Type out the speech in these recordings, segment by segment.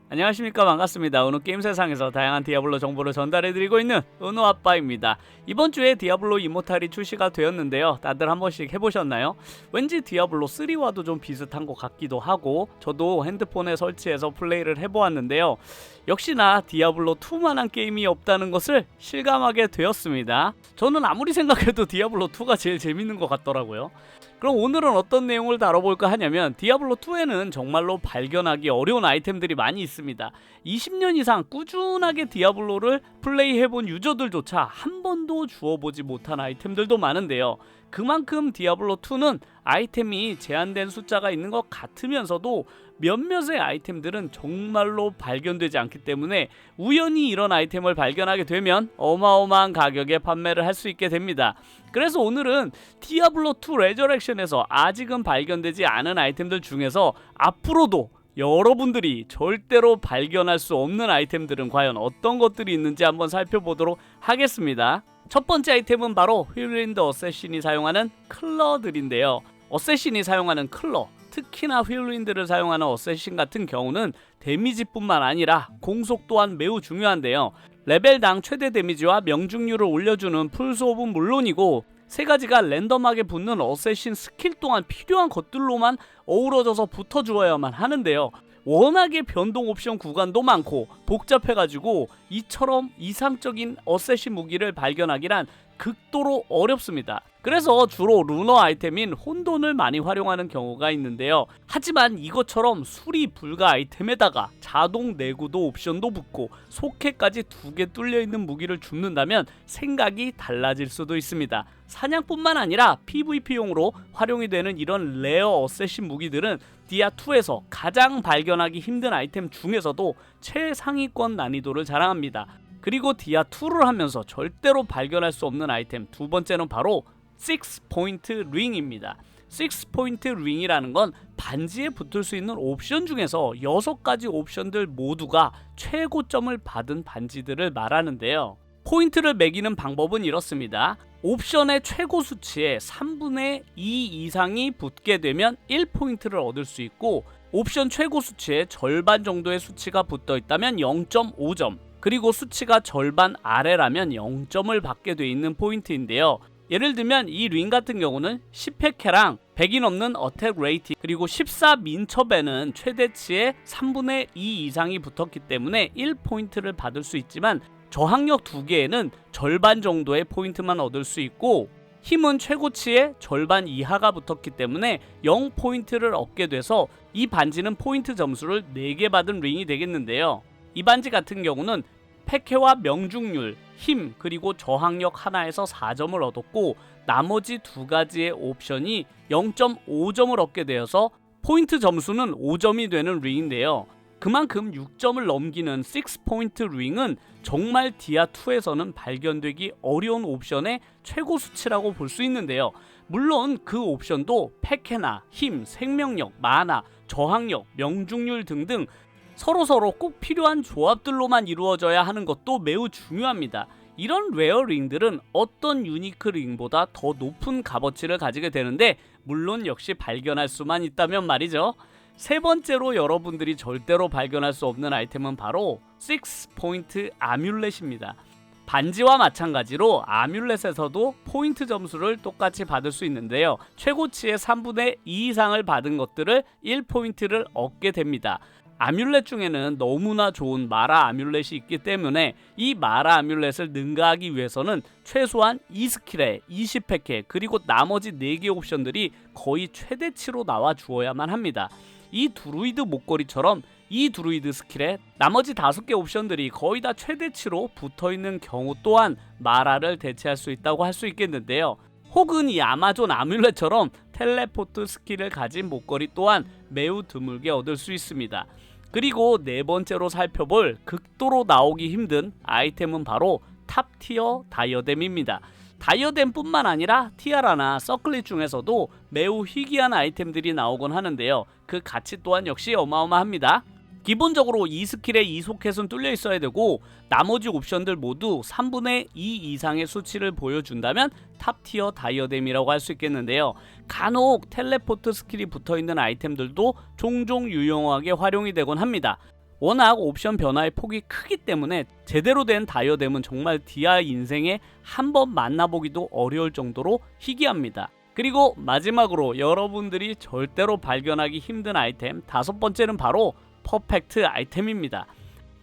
안녕하십니까, 반갑습니다. 은호 게임 세상에서 다양한 디아블로 정보를 전달해드리고 있는 은호 아빠입니다. 이번 주에 디아블로 이모탈이 출시가 되었는데요. 다들 한 번씩 해보셨나요? 왠지 디아블로 3와도 좀 비슷한 것 같기도 하고, 저도 핸드폰에 설치해서 플레이를 해보았는데요. 역시나 디아블로 2만한 게임이 없다는 것을 실감하게 되었습니다. 저는 아무리 생각해도 디아블로 2가 제일 재밌는 것 같더라고요. 그럼 오늘은 어떤 내용을 다뤄볼까 하냐면, 디아블로2에는 정말로 발견하기 어려운 아이템들이 많이 있습니다. 20년 이상 꾸준하게 디아블로를 플레이해본 유저들조차 한 번도 주워보지 못한 아이템들도 많은데요. 그만큼 디아블로2는 아이템이 제한된 숫자가 있는 것 같으면서도 몇몇의 아이템들은 정말로 발견되지 않기 때문에 우연히 이런 아이템을 발견하게 되면 어마어마한 가격에 판매를 할 수 있게 됩니다. 그래서 오늘은 디아블로2 레저렉션에서 아직은 발견되지 않은 아이템들 중에서 앞으로도 여러분들이 절대로 발견할 수 없는 아이템들은 과연 어떤 것들이 있는지 한번 살펴보도록 하겠습니다. 첫 번째 아이템은 바로 휠윈드 어쌔신이 사용하는 클러들인데요. 어쌔신이 사용하는 클러, 특히나 휠윈드를 사용하는 어쌔신 같은 경우는 데미지뿐만 아니라 공속 또한 매우 중요한데요. 레벨당 최대 데미지와 명중률을 올려주는 풀수업은 물론이고, 세 가지가 랜덤하게 붙는 어쌔신 스킬 또한 필요한 것들로만 어우러져서 붙어주어야만 하는데요. 워낙에 변동 옵션 구간도 많고 복잡해가지고 이처럼 이상적인 어쌔신 무기를 발견하기란 극도로 어렵습니다. 그래서 주로 루너 아이템인 혼돈을 많이 활용하는 경우가 있는데요. 하지만 이것처럼 수리 불가 아이템에다가 자동 내구도 옵션도 붙고 속해까지 2개 뚫려있는 무기를 줍는다면 생각이 달라질 수도 있습니다. 사냥뿐만 아니라 PVP용으로 활용이 되는 이런 레어 어쌔신 무기들은 디아2에서 가장 발견하기 힘든 아이템 중에서도 최상위권 난이도를 자랑합니다. 그리고 디아2를 하면서 절대로 발견할 수 없는 아이템 두 번째는 바로 6포인트 링입니다. 6포인트 링이라는 건 반지에 붙을 수 있는 옵션 중에서 6가지 옵션들 모두가 최고점을 받은 반지들을 말하는데요. 포인트를 매기는 방법은 이렇습니다. 옵션의 최고 수치에 3분의 2 이상이 붙게 되면 1포인트를 얻을 수 있고, 옵션 최고 수치에 절반 정도의 수치가 붙어 있다면 0.5점, 그리고 수치가 절반 아래라면 0점을 받게 돼 있는 포인트인데요. 예를 들면 이 링 같은 경우는 10획해랑 100이 넘는 어택 레이팅, 그리고 14 민첩에는 최대치의 3분의 2 이상이 붙었기 때문에 1포인트를 받을 수 있지만, 저항력 2개에는 절반 정도의 포인트만 얻을 수 있고, 힘은 최고치의 절반 이하가 붙었기 때문에 0포인트를 얻게 돼서 이 반지는 포인트 점수를 4개 받은 링이 되겠는데요. 이 반지 같은 경우는 패캐와 명중률, 힘, 그리고 저항력 하나에서 4점을 얻었고, 나머지 2가지의 옵션이 0.5점을 얻게 되어서 포인트 점수는 5점이 되는 링인데요. 그만큼 6점을 넘기는 6포인트 링은 정말 디아2에서는 발견되기 어려운 옵션의 최고 수치라고 볼 수 있는데요. 물론 그 옵션도 패캐나 힘, 생명력, 마나, 저항력, 명중률 등등 서로서로 꼭 필요한 조합들로만 이루어져야 하는 것도 매우 중요합니다. 이런 레어 링들은 어떤 유니크 링보다 더 높은 값어치를 가지게 되는데, 물론 역시 발견할 수만 있다면 말이죠. 세 번째로 여러분들이 절대로 발견할 수 없는 아이템은 바로 6포인트 아뮬렛입니다. 반지와 마찬가지로 아뮬렛에서도 포인트 점수를 똑같이 받을 수 있는데요. 최고치의 3분의 2 이상을 받은 것들을 1포인트를 얻게 됩니다. 아뮬렛 중에는 너무나 좋은 마라 아뮬렛이 있기 때문에 이 마라 아뮬렛을 능가하기 위해서는 최소한 2스킬에 20획해, 그리고 나머지 4개 옵션들이 거의 최대치로 나와 주어야만 합니다. 이 드루이드 목걸이처럼 이 드루이드 스킬에 나머지 5개 옵션들이 거의 다 최대치로 붙어있는 경우 또한 마라를 대체할 수 있다고 할 수 있겠는데요. 혹은 이 아마존 아뮬렛처럼 텔레포트 스킬을 가진 목걸이 또한 매우 드물게 얻을 수 있습니다. 그리고 네 번째로 살펴볼 극도로 나오기 힘든 아이템은 바로 탑티어 다이어뎀입니다. 다이어뎀뿐만 아니라 티아라나 서클릿 중에서도 매우 희귀한 아이템들이 나오곤 하는데요. 그 가치 또한 역시 어마어마합니다. 기본적으로 2스킬에 2소켓은 뚫려 있어야 되고, 나머지 옵션들 모두 3분의 2 이상의 수치를 보여준다면 탑티어 다이어뎀이라고 할 수 있겠는데요. 간혹 텔레포트 스킬이 붙어있는 아이템들도 종종 유용하게 활용이 되곤 합니다. 워낙 옵션 변화의 폭이 크기 때문에 제대로 된 다이어뎀은 정말 디아 인생에 한 번 만나보기도 어려울 정도로 희귀합니다. 그리고 마지막으로 여러분들이 절대로 발견하기 힘든 아이템 5번째는 바로 퍼펙트 아이템입니다.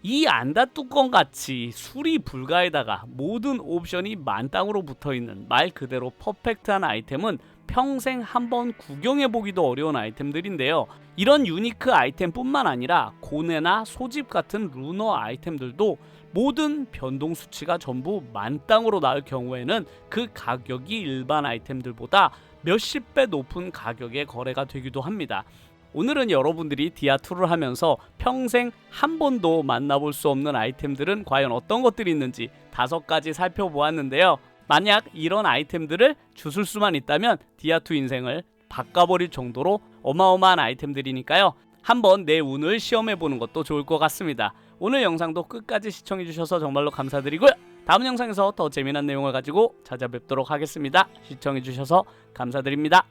이 안다 뚜껑 같이 수리 불가에다가 모든 옵션이 만땅으로 붙어있는 말 그대로 퍼펙트한 아이템은 평생 한번 구경해보기도 어려운 아이템들인데요. 이런 유니크 아이템뿐만 아니라 고뇌나 소집 같은 루너 아이템들도 모든 변동 수치가 전부 만땅으로 나올 경우에는 그 가격이 일반 아이템들보다 몇십 배 높은 가격에 거래가 되기도 합니다. 오늘은 여러분들이 디아2를 하면서 평생 한 번도 만나볼 수 없는 아이템들은 과연 어떤 것들이 있는지 5가지 살펴보았는데요. 만약 이런 아이템들을 주술 수만 있다면 디아2 인생을 바꿔버릴 정도로 어마어마한 아이템들이니까요. 한번 내 운을 시험해보는 것도 좋을 것 같습니다. 오늘 영상도 끝까지 시청해주셔서 정말로 감사드리고요. 다음 영상에서 더 재미난 내용을 가지고 찾아뵙도록 하겠습니다. 시청해주셔서 감사드립니다.